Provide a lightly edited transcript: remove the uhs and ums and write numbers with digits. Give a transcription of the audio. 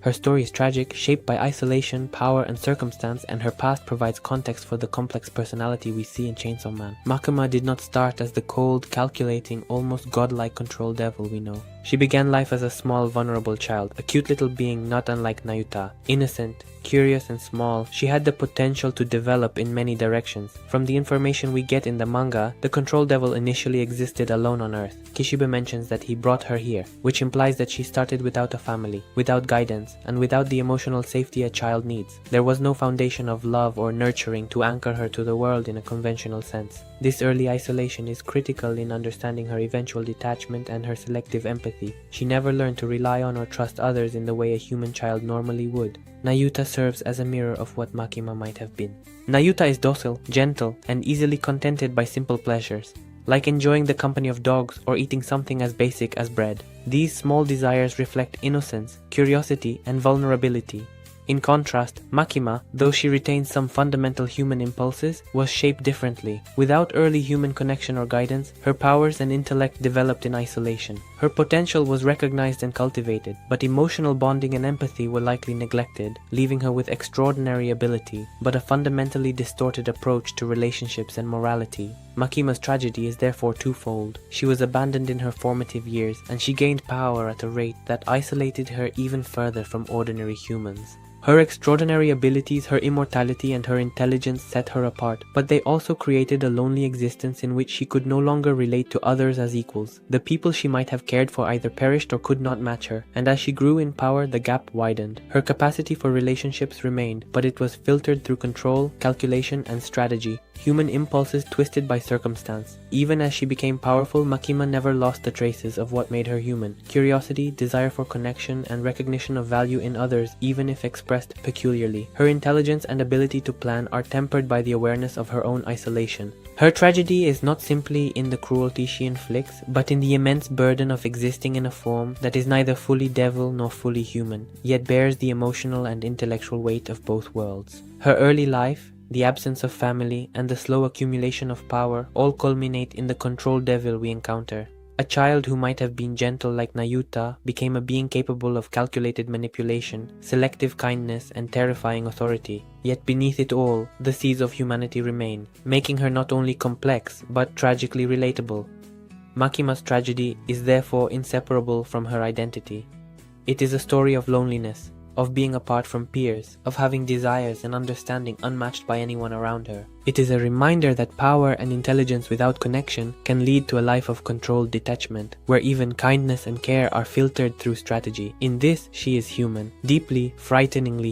Her story is tragic, shaped by isolation, power, and circumstance, and her past provides context for the complex personality we see in Chainsaw Man. Makima did not start as the cold, calculating, almost godlike control devil we know. She began life as a small, vulnerable child, a cute little being not unlike Nayuta. Innocent, curious, and small, she had the potential to develop in many directions. From the information we get in the manga, the control devil initially existed alone on Earth. Kishibe mentions that he brought her here, which implies that she started without a family, without guidance, and without the emotional safety a child needs. There was no foundation of love or nurturing to anchor her to the world in a conventional sense. This early isolation is critical in understanding her eventual detachment and her selective empathy. She never learned to rely on or trust others in the way a human child normally would. Nayuta serves as a mirror of what Makima might have been. Nayuta is docile, gentle, and easily contented by simple pleasures, like enjoying the company of dogs or eating something as basic as bread. These small desires reflect innocence, curiosity, and vulnerability. In contrast, Makima, though she retains some fundamental human impulses, was shaped differently. Without early human connection or guidance, her powers and intellect developed in isolation. Her potential was recognized and cultivated, but emotional bonding and empathy were likely neglected, leaving her with extraordinary ability, but a fundamentally distorted approach to relationships and morality. Makima's tragedy is therefore twofold. She was abandoned in her formative years, and she gained power at a rate that isolated her even further from ordinary humans. Her extraordinary abilities, her immortality, and her intelligence set her apart, but they also created a lonely existence in which she could no longer relate to others as equals. The people she might have cared for either perished or could not match her, and as she grew in power, the gap widened. Her capacity for relationships remained, but it was filtered through control, calculation, and strategy. Human impulses twisted by circumstance. Even as she became powerful, Makima never lost the traces of what made her human: curiosity, desire for connection, and recognition of value in others, even if expressed peculiarly. Her intelligence and ability to plan are tempered by the awareness of her own isolation. Her tragedy is not simply in the cruelty she inflicts, but in the immense burden of existing in a form that is neither fully devil nor fully human, yet bears the emotional and intellectual weight of both worlds. Her early life, the absence of family, and the slow accumulation of power all culminate in the control devil we encounter. A child who might have been gentle like Nayuta became a being capable of calculated manipulation, selective kindness, and terrifying authority. Yet beneath it all, the seeds of humanity remain, making her not only complex, but tragically relatable. Makima's tragedy is therefore inseparable from her identity. It is a story of loneliness, of being apart from peers, of having desires and understanding unmatched by anyone around her. It is a reminder that power and intelligence without connection can lead to a life of controlled detachment, where even kindness and care are filtered through strategy. In this, she is human, deeply, frighteningly